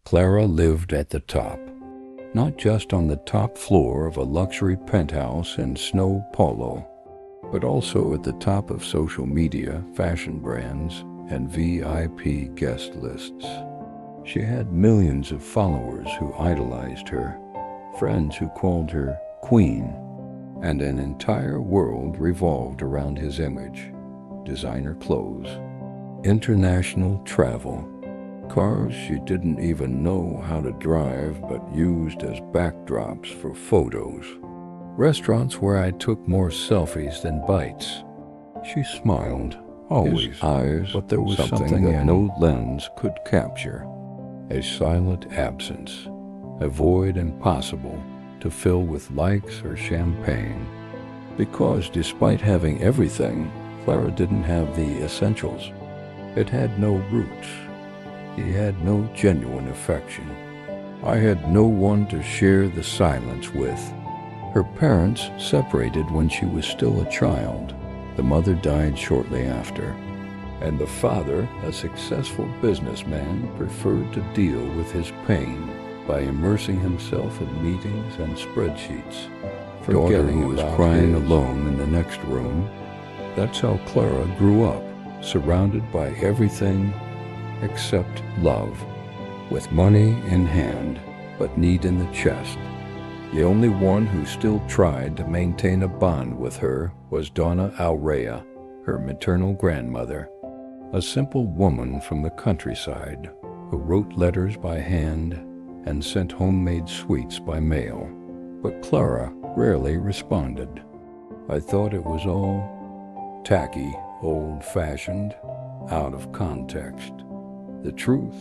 Clara lived at the top, not just on the top floor of a luxury penthouse in Snow Paulo, but also at the top of social media, fashion brands, and VIP guest lists. She had millions of followers who idolized her, friends who called her Queen, and an entire world revolved around his image. Designer clothes, international travel, cars she didn't even know how to drive but used as backdrops for photos, restaurants where I took more selfies than bites. She smiled, always, his eyes, but there was something that no lens could capture. A silent absence, a void impossible to fill with likes or champagne. Because despite having everything, Clara didn't have the essentials. It had no roots. He had no genuine affection. I had no one to share the silence with. Her parents separated when she was still a child. The mother died shortly after, and the father, a successful businessman, preferred to deal with his pain by immersing himself in meetings and spreadsheets, forgetting he was crying alone in the next room. That's how Clara grew up, surrounded by everything except love, with money in hand, but need in the chest. The only one who still tried to maintain a bond with her was Donna Aurea, her maternal grandmother, a simple woman from the countryside who wrote letters by hand and sent homemade sweets by mail. But Clara rarely responded. I thought it was all tacky, old-fashioned, out of context. The truth,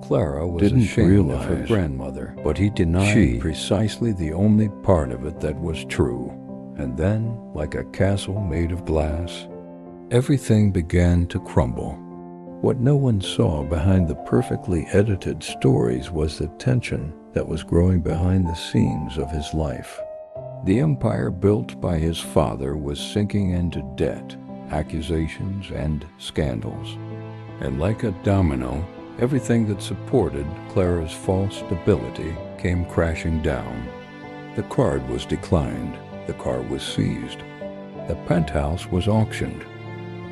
Clara was ashamed of her grandmother, but he denied precisely the only part of it that was true. And then, like a castle made of glass, everything began to crumble. What no one saw behind the perfectly edited stories was the tension that was growing behind the scenes of his life. The empire built by his father was sinking into debt, accusations, and scandals. And like a domino, everything that supported Clara's false stability came crashing down. The card was declined, the car was seized, the penthouse was auctioned,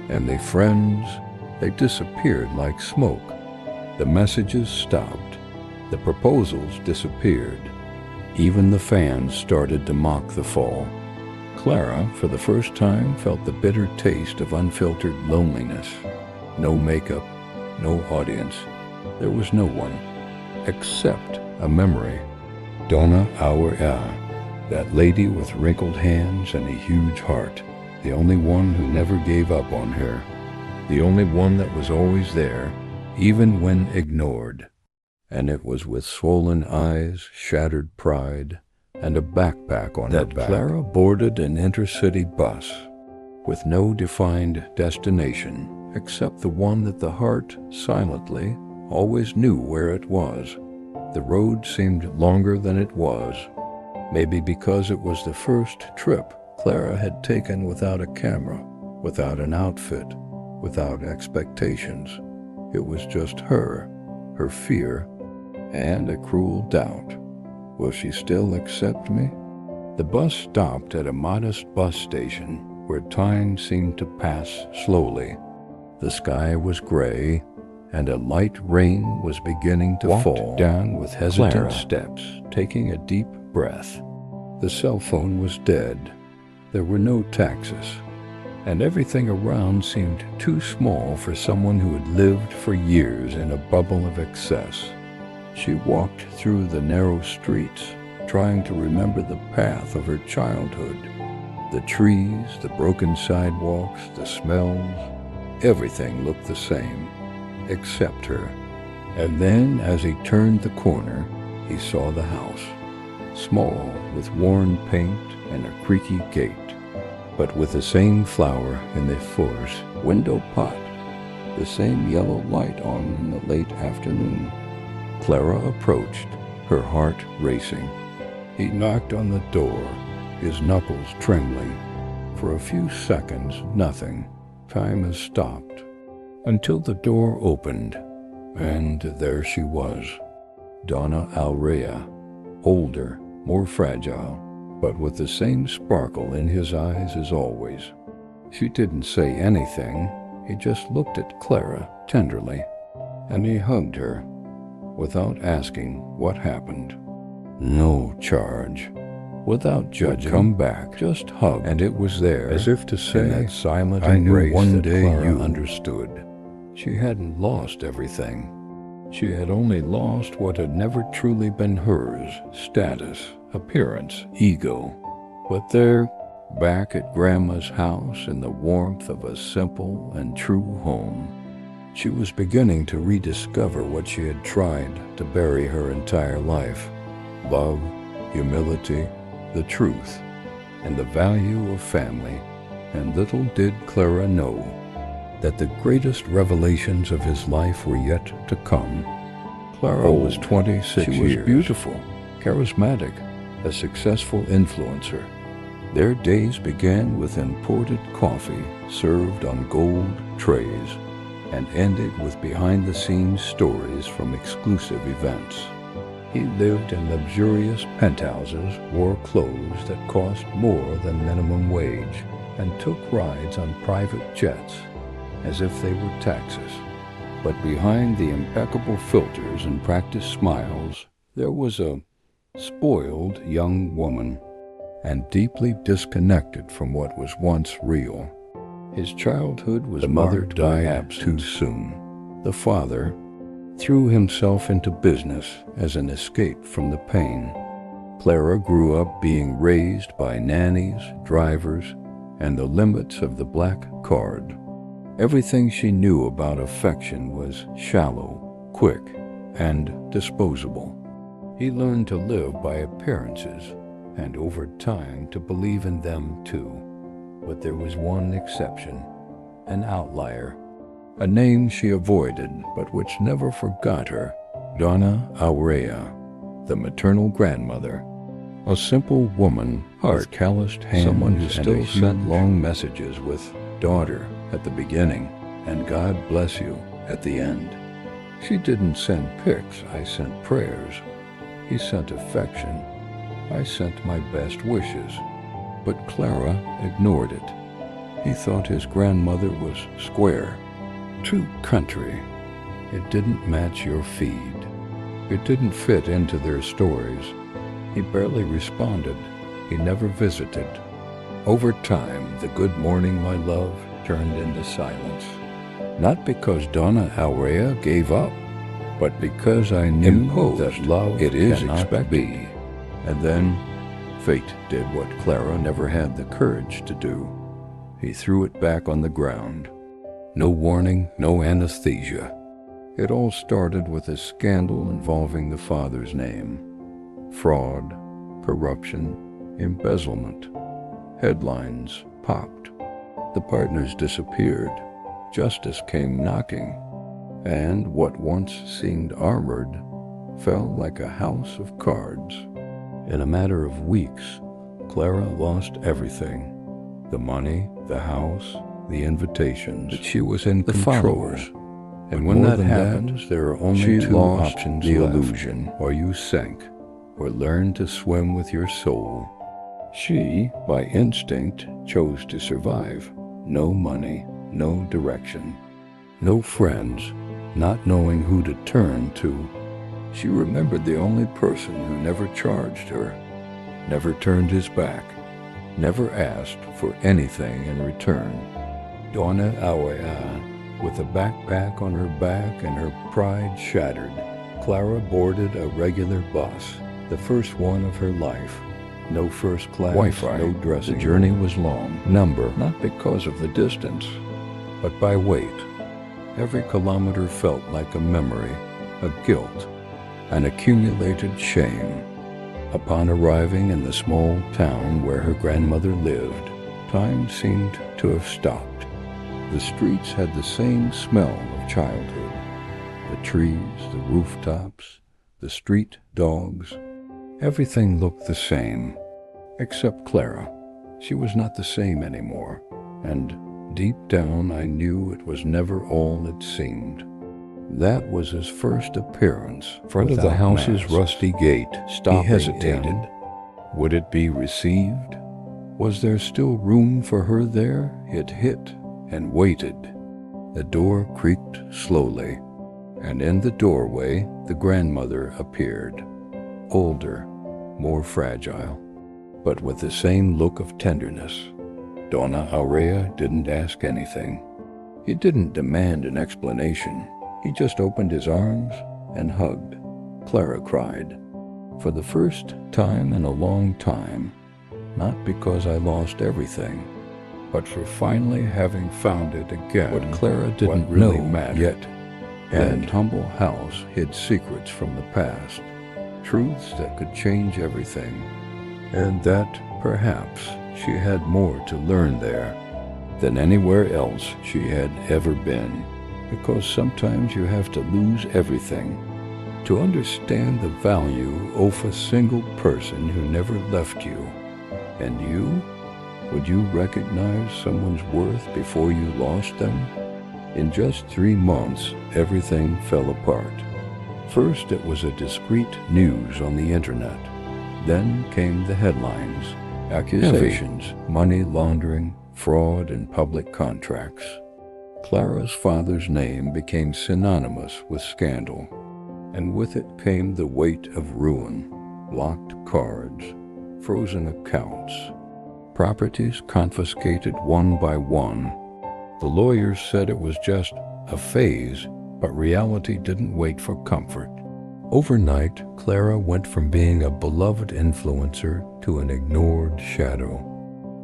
and the friends, they disappeared like smoke. The messages stopped, the proposals disappeared. Even the fans started to mock the fall. Clara, for the first time, felt the bitter taste of unfiltered loneliness. No makeup, no audience. There was no one, except a memory. Donna Aurea, that lady with wrinkled hands and a huge heart, the only one who never gave up on her, the only one that was always there, even when ignored. And it was with swollen eyes, shattered pride, and a backpack on her back that Clara boarded an intercity bus with no defined destination except the one that the heart silently always knew where it was. The road seemed longer than it was, maybe because it was the first trip Clara had taken without a camera, without an outfit, without expectations. It was just her fear, and a cruel doubt. Will she still accept me? The bus stopped at a modest bus station where time seemed to pass slowly. The sky was gray, and a light rain was beginning to fall down with hesitant steps, taking a deep breath. The cell phone was dead. There were no taxis, and everything around seemed too small for someone who had lived for years in a bubble of excess. She walked through the narrow streets, trying to remember the path of her childhood. The trees, the broken sidewalks, the smells, everything looked the same, except her. And then, as he turned the corner, he saw the house, small, with worn paint and a creaky gate, but with the same flower in the first window pot, the same yellow light on in the late afternoon. Clara approached, her heart racing. He knocked on the door, his knuckles trembling. For a few seconds, nothing. Time has stopped. Until the door opened, and there she was, Donna Aurea, older, more fragile, but with the same sparkle in his eyes as always. She didn't say anything, he just looked at Clara tenderly, and he hugged her without asking what happened. No charge. Without judging, come back, just hug, and it was there, as if to say, in that silent embrace, one day you understood. She hadn't lost everything. She had only lost what had never truly been hers: status, appearance, ego. But there, back at Grandma's house in the warmth of a simple and true home, she was beginning to rediscover what she had tried to bury her entire life: love, humility, the truth, and the value of family. And little did Clara know that the greatest revelations of his life were yet to come. Clara was 26 years. She was beautiful, charismatic, a successful influencer. Their days began with imported coffee served on gold trays and ended with behind-the-scenes stories from exclusive events. He lived in luxurious penthouses, wore clothes that cost more than minimum wage, and took rides on private jets as if they were taxes. But behind the impeccable filters and practiced smiles, there was a spoiled young woman, and deeply disconnected from what was once real. His childhood was the mother died too soon. The father threw himself into business as an escape from the pain. Clara grew up being raised by nannies, drivers, and the limits of the black card. Everything she knew about affection was shallow, quick, and disposable. He learned to live by appearances, and over time to believe in them too. But there was one exception, an outlier, a name she avoided but which never forgot her: Donna Aurea, the maternal grandmother. A simple woman, with calloused hands, someone who still sent long messages with "daughter" at the beginning and "God bless you" at the end. She didn't send pics, I sent prayers. He sent affection, I sent my best wishes. But Clara ignored it. He thought his grandmother was square, too country. It didn't match your feed. It didn't fit into their stories. He barely responded. He never visited. Over time, the "good morning, my love" turned into silence. Not because Donna Aurea gave up, but because I knew that love it is expected. Be. And then fate did what Clara never had the courage to do. He threw it back on the ground. No warning, no anesthesia. It all started with a scandal involving the father's name. Fraud, corruption, embezzlement. Headlines popped. The partners disappeared. Justice came knocking. And what once seemed armored fell like a house of cards. In a matter of weeks, Clara lost everything. The money, the house, the invitations. But she was in control. And when that happens, there are only two options left. The illusion, or you sank, or learn to swim with your soul. She, by instinct, chose to survive. No money, no direction, no friends, not knowing who to turn to. She remembered the only person who never charged her, never turned his back, never asked for anything in return. Donna Aurea, with a backpack on her back and her pride shattered, Clara boarded a regular bus, the first one of her life. No first class, Wi-Fi, no dressing. The journey was long, number, not because of the distance, but by weight. Every kilometer felt like a memory, a guilt, an accumulated shame. Upon arriving in the small town where her grandmother lived, time seemed to have stopped. The streets had the same smell of childhood. The trees, the rooftops, the street dogs. Everything looked the same, except Clara. She was not the same anymore, and deep down I knew it was never all it seemed. That was his first appearance in front of the house's rusty gate. He hesitated. Would it be received? Was there still room for her there? It hit and waited. The door creaked slowly, and in the doorway the grandmother appeared, older, more fragile, but with the same look of tenderness. Donna Aurea didn't ask anything. He didn't demand an explanation. He just opened his arms and hugged. Clara cried. For the first time in a long time, not because I lost everything, but for finally having found it again. What Clara didn't really matter yet. That humble house hid secrets from the past, truths that could change everything, and that, perhaps, she had more to learn there than anywhere else she had ever been, because sometimes you have to lose everything to understand the value of a single person who never left you. And you? Would you recognize someone's worth before you lost them? In just 3 months, everything fell apart. First, it was a discreet news on the internet. Then came the headlines, accusations, money laundering, fraud in public contracts. Clara's father's name became synonymous with scandal, and with it came the weight of ruin, blocked cards, frozen accounts, properties confiscated one by one. The lawyers said it was just a phase, but reality didn't wait for comfort. Overnight, Clara went from being a beloved influencer to an ignored shadow.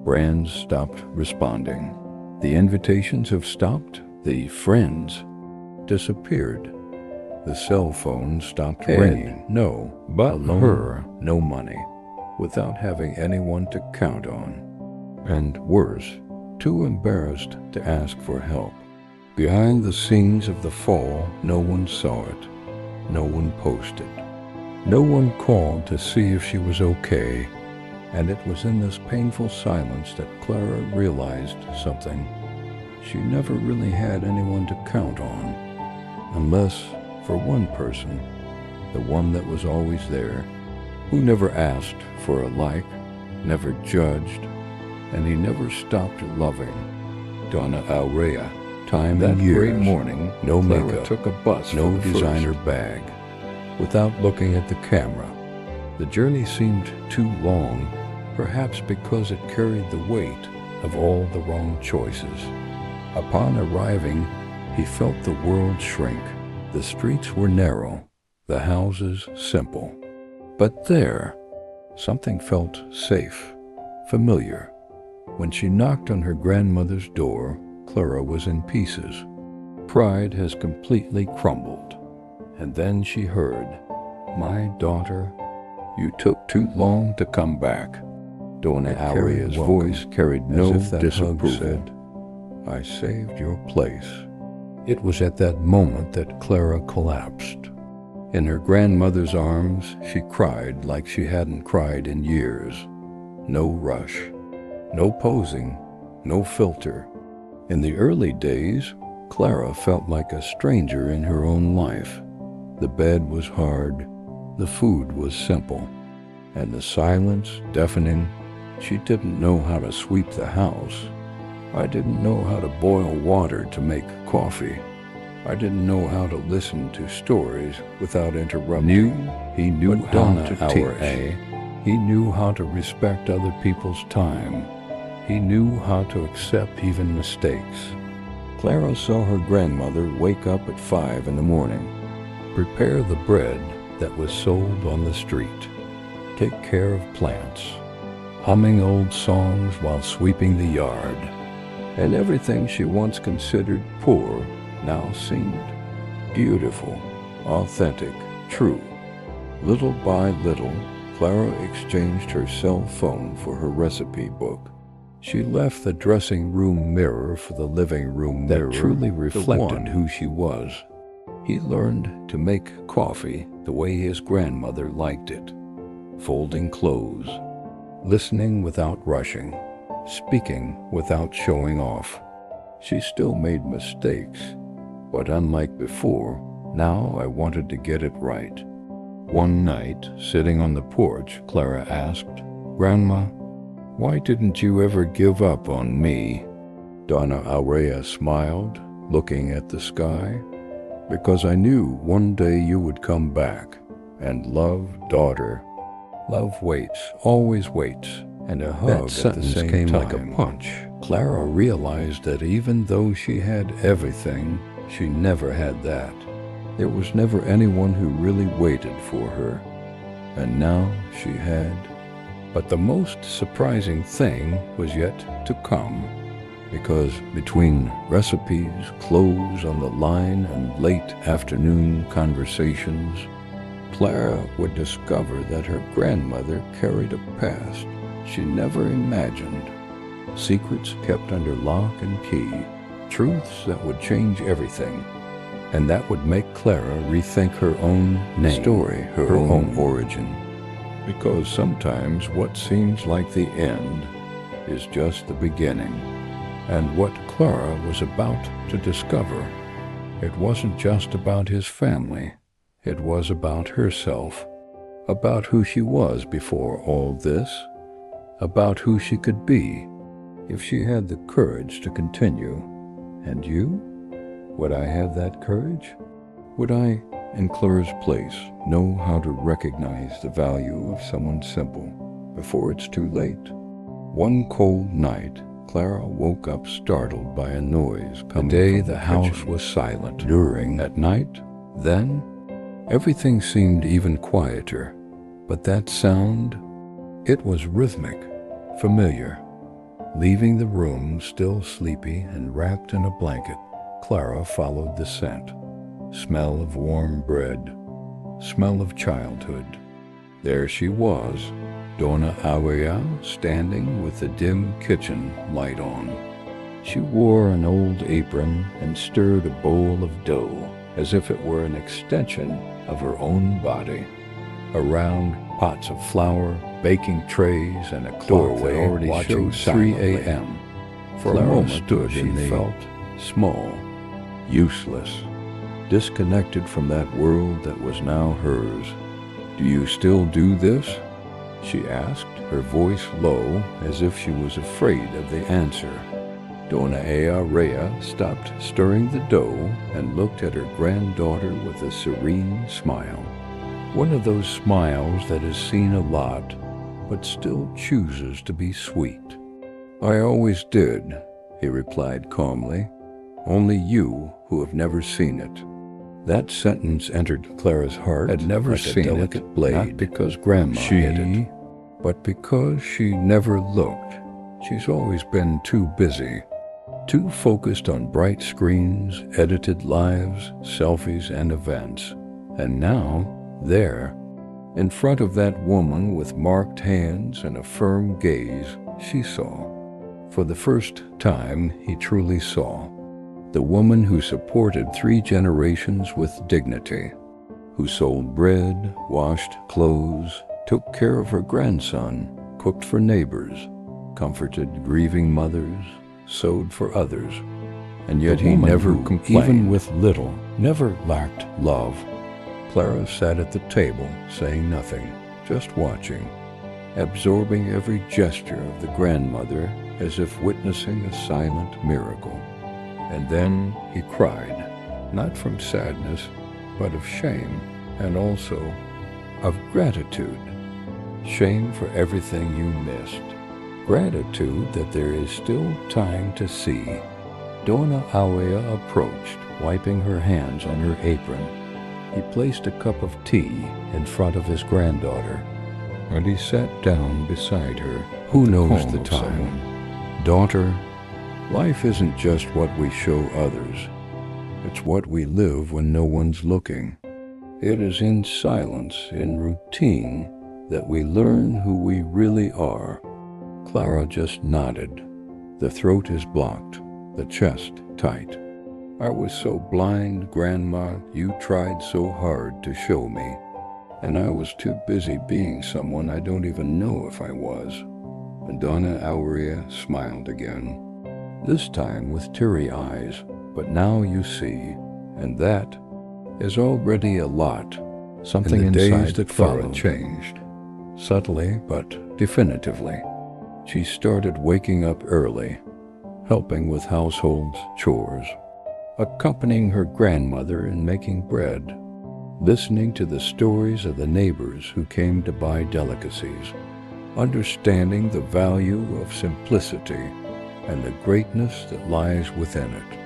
Brands stopped responding. The invitations have stopped. The friends disappeared. The cell phone stopped ringing. No, but her, no money, without having anyone to count on. And worse, too embarrassed to ask for help. Behind the scenes of the fall, no one saw it. No one posted. No one called to see if she was okay. And it was in this painful silence that Clara realized something. She never really had anyone to count on. Unless for one person, the one that was always there, who never asked for a like, never judged, and he never stopped loving. Donna Aurea. Time that great morning, no makeup, took a bus, no designer bag, without looking at the camera. The journey seemed too long, perhaps because it carried the weight of all the wrong choices. Upon arriving, he felt the world shrink. The streets were narrow, the houses simple. But there, something felt safe, familiar. When she knocked on her grandmother's door, Clara was in pieces. Pride has completely crumbled. And then she heard, "My daughter, you took too long to come back." Donna Aurea's voice carried no disapproval. "I saved your place." It was at that moment that Clara collapsed. In her grandmother's arms, she cried like she hadn't cried in years. No rush, no posing, no filter. In the early days, Clara felt like a stranger in her own life. The bed was hard, the food was simple, and the silence deafening. She didn't know how to sweep the house. I didn't know how to boil water to make coffee. I didn't know how to listen to stories without interrupting. He knew how to teach. He knew how to respect other people's time. He knew how to accept even mistakes. Clara saw her grandmother wake up at 5 in the morning, prepare the bread that was sold on the street, take care of plants, humming old songs while sweeping the yard. And everything she once considered poor now seemed beautiful, authentic, true. Little by little, Clara exchanged her cell phone for her recipe book. She left the dressing room mirror for the living room mirror that truly reflected who she was. He learned to make coffee the way his grandmother liked it, folding clothes, listening without rushing, speaking without showing off. She still made mistakes, but unlike before, Now I wanted to get it right. One night, sitting on the porch, Clara asked, "Grandma, why didn't you ever give up on me?" Donna Aurea smiled, looking at the sky. "Because I knew one day you would come back. And love, daughter, love waits, always waits." And a hug That sentence came like a punch. Clara realized that even though she had everything, she never had that. There was never anyone who really waited for her. And now she had. But the most surprising thing was yet to come. Because between recipes, clothes on the line, and late afternoon conversations, Clara would discover that her grandmother carried a past she never imagined. Secrets kept under lock and key, truths that would change everything, and that would make Clara rethink her own name, story, her own origin. Because sometimes what seems like the end is just the beginning. And what Clara was about to discover, it wasn't just about his family. It was about herself, about who she was before all this, about who she could be if she had the courage to continue. And you? Would I have that courage? Would I, in Clara's place, know how to recognize the value of someone simple before it's too late? One cold night, Clara woke up startled by a noise coming from the house was silent during that night. Then, everything seemed even quieter. But that sound, it was rhythmic, familiar. Leaving the room still sleepy and wrapped in a blanket, Clara followed the scent. Smell of warm bread, smell of childhood. There she was, Donna Aurea, standing with the dim kitchen light on. She wore an old apron and stirred a bowl of dough as if it were an extension of her own body. Around pots of flour, baking trays, and a doorway already watching 3 a.m. For a moment she felt small, useless, disconnected from that world that was now hers. "Do you still do this?" she asked, her voice low, as if she was afraid of the answer. Donna Aurea stopped stirring the dough and looked at her granddaughter with a serene smile. One of those smiles that is seen a lot, but still chooses to be sweet. "I always did," he replied calmly. "Only you who have never seen it." That sentence entered Clara's heart. Had never like seen a delicate blade, not because Grandma hid it, but because she never looked. She's always been too busy, too focused on bright screens, edited lives, selfies, and events. And now, there, in front of that woman with marked hands and a firm gaze, she saw. For the first time, he truly saw. The woman who supported 3 generations with dignity, who sold bread, washed clothes, took care of her grandson, cooked for neighbors, comforted grieving mothers, sewed for others. And yet he never complained, even with little, never lacked love. Clara sat at the table, saying nothing, just watching, absorbing every gesture of the grandmother as if witnessing a silent miracle. And then he cried, not from sadness, but of shame, and also of gratitude. Shame for everything you missed. Gratitude that there is still time to see. Donna Aurea approached, wiping her hands on her apron. He placed a cup of tea in front of his granddaughter, and he sat down beside her. Who knows the time? "Daughter, life isn't just what we show others. It's what we live when no one's looking. It is in silence, in routine, that we learn who we really are." Clara just nodded. The throat is blocked, the chest tight. "I was so blind, Grandma, you tried so hard to show me. And I was too busy being someone I don't even know if I was." And Donna Aurea smiled again, this time with teary eyes. "But now you see, and that is already a lot. Something In the inside days that Clara followed changed. Subtly but definitively. She started waking up early, helping with household chores, accompanying her grandmother in making bread, listening to the stories of the neighbors who came to buy delicacies, understanding the value of simplicity and the greatness that lies within it.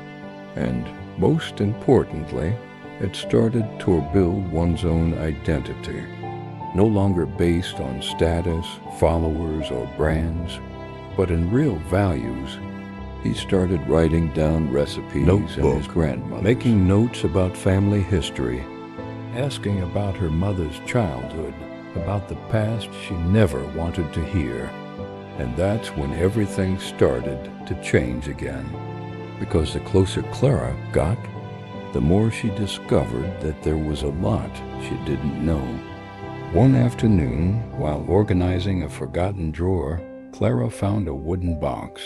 And most importantly, it started to build one's own identity, no longer based on status, followers, or brands, but in real values. He started writing down recipes Notebook. and his grandmother, making notes about family history, asking about her mother's childhood, about the past she never wanted to hear. And that's when everything started to change again. Because the closer Clara got, the more she discovered that there was a lot she didn't know. One afternoon, while organizing a forgotten drawer, Clara found a wooden box.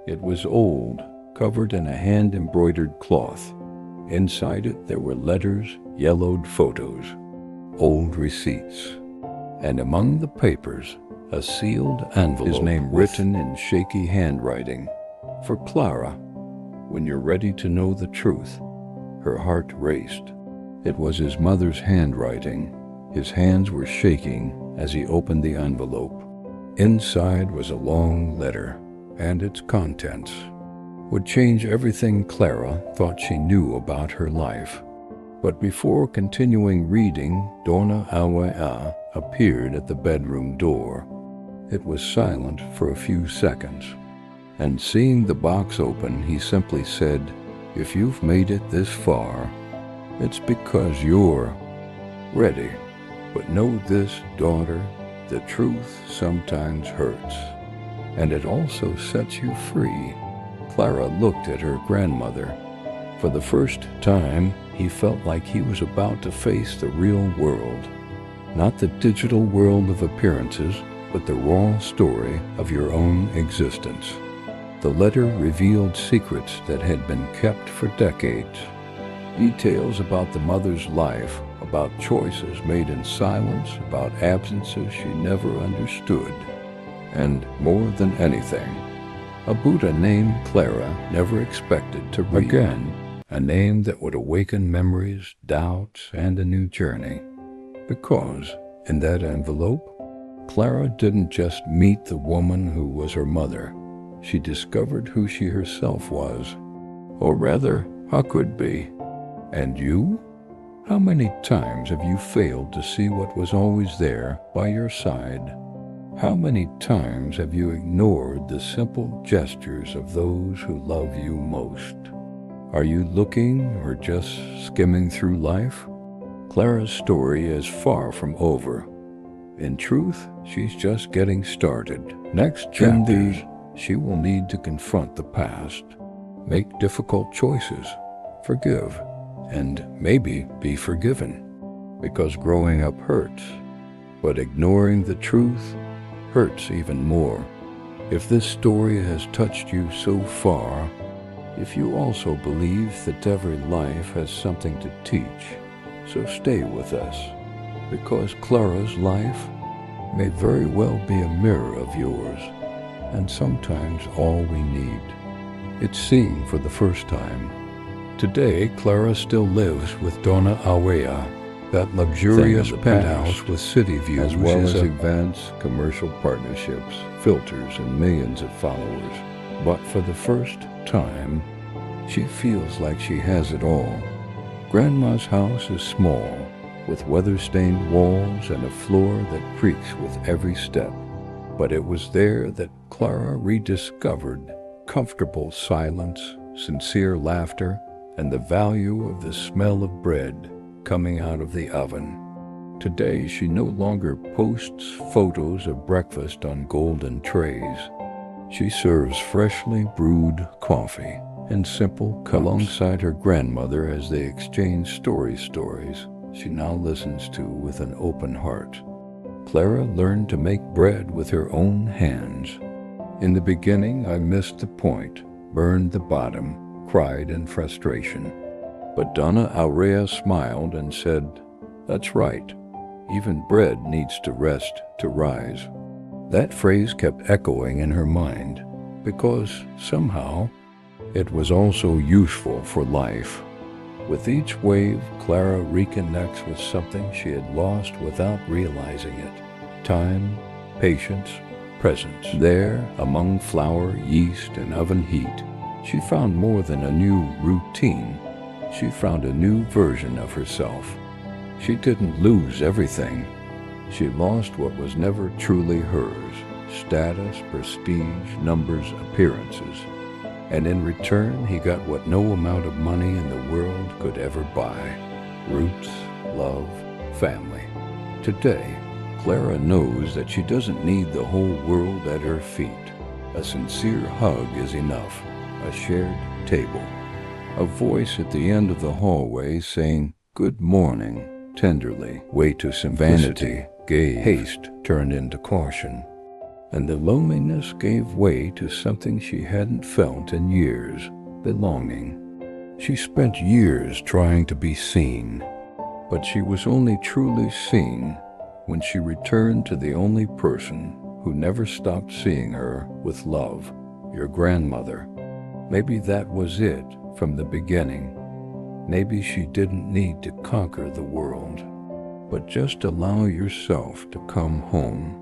It was old, covered in a hand-embroidered cloth. Inside it there were letters, yellowed photos, old receipts, and among the papers, a sealed envelope, his name written in shaky handwriting. For Clara, when you're ready to know the truth. Her heart raced. It was his mother's handwriting. His hands were shaking as he opened the envelope. Inside was a long letter, and its contents would change everything Clara thought she knew about her life. But before continuing reading, Donna Awea appeared at the bedroom door. It was silent for a few seconds, and seeing the box open, he simply said, "If you've made it this far, it's because you're ready. But know this, daughter, the truth sometimes hurts, and it also sets you free." Clara looked at her grandmother. For the first time, he felt like he was about to face the real world. Not the digital world of appearances, but the raw story of your own existence. The letter revealed secrets that had been kept for decades. Details about the mother's life, about choices made in silence, about absences she never understood. And more than anything, a Buddha named Clara never expected to read. Again, a name that would awaken memories, doubts, and a new journey. Because in that envelope, Clara didn't just meet the woman who was her mother. She discovered who she herself was, or rather, how could be. And you? How many times have you failed to see what was always there by your side? How many times have you ignored the simple gestures of those who love you most? Are you looking or just skimming through life? Clara's story is far from over. In truth, she's just getting started. Next chapters, she will need to confront the past, make difficult choices, forgive, and maybe be forgiven. Because growing up hurts, but ignoring the truth hurts even more. If this story has touched you so far, if you also believe that every life has something to teach, so stay with us, because Clara's life may very well be a mirror of yours, and sometimes all we need. It's seen for the first time. Today, Clara still lives with Donna Awea, that luxurious penthouse with city views, as well as advanced commercial partnerships, filters, and millions of followers. But for the first time, she feels like she has it all. Grandma's house is small, with weather-stained walls and a floor that creaks with every step. But it was there that Clara rediscovered comfortable silence, sincere laughter, and the value of the smell of bread coming out of the oven. Today, she no longer posts photos of breakfast on golden trays. She serves freshly brewed coffee in simple cups alongside her grandmother as they exchange stories she now listens to with an open heart. Clara learned to make bread with her own hands. In the beginning, I missed the point, burned the bottom, cried in frustration. But Donna Aurea smiled and said, "That's right. Even bread needs to rest to rise." That phrase kept echoing in her mind, because somehow it was also useful for life. With each wave, Clara reconnects with something she had lost without realizing it. Time, patience, presence. There, among flour, yeast, and oven heat, she found more than a new routine. She found a new version of herself. She didn't lose everything. She lost what was never truly hers: status, prestige, numbers, appearances. And in return, he got what no amount of money in the world could ever buy: roots, love, family. Today, Clara knows that she doesn't need the whole world at her feet. A sincere hug is enough, a shared table, a voice at the end of the hallway saying, "Good morning," tenderly. Way to simplicity gave. Haste turned into caution. And the loneliness gave way to something she hadn't felt in years: belonging. She spent years trying to be seen, but she was only truly seen when she returned to the only person who never stopped seeing her with love: your grandmother. Maybe that was it from the beginning. Maybe she didn't need to conquer the world, but just allow yourself to come home.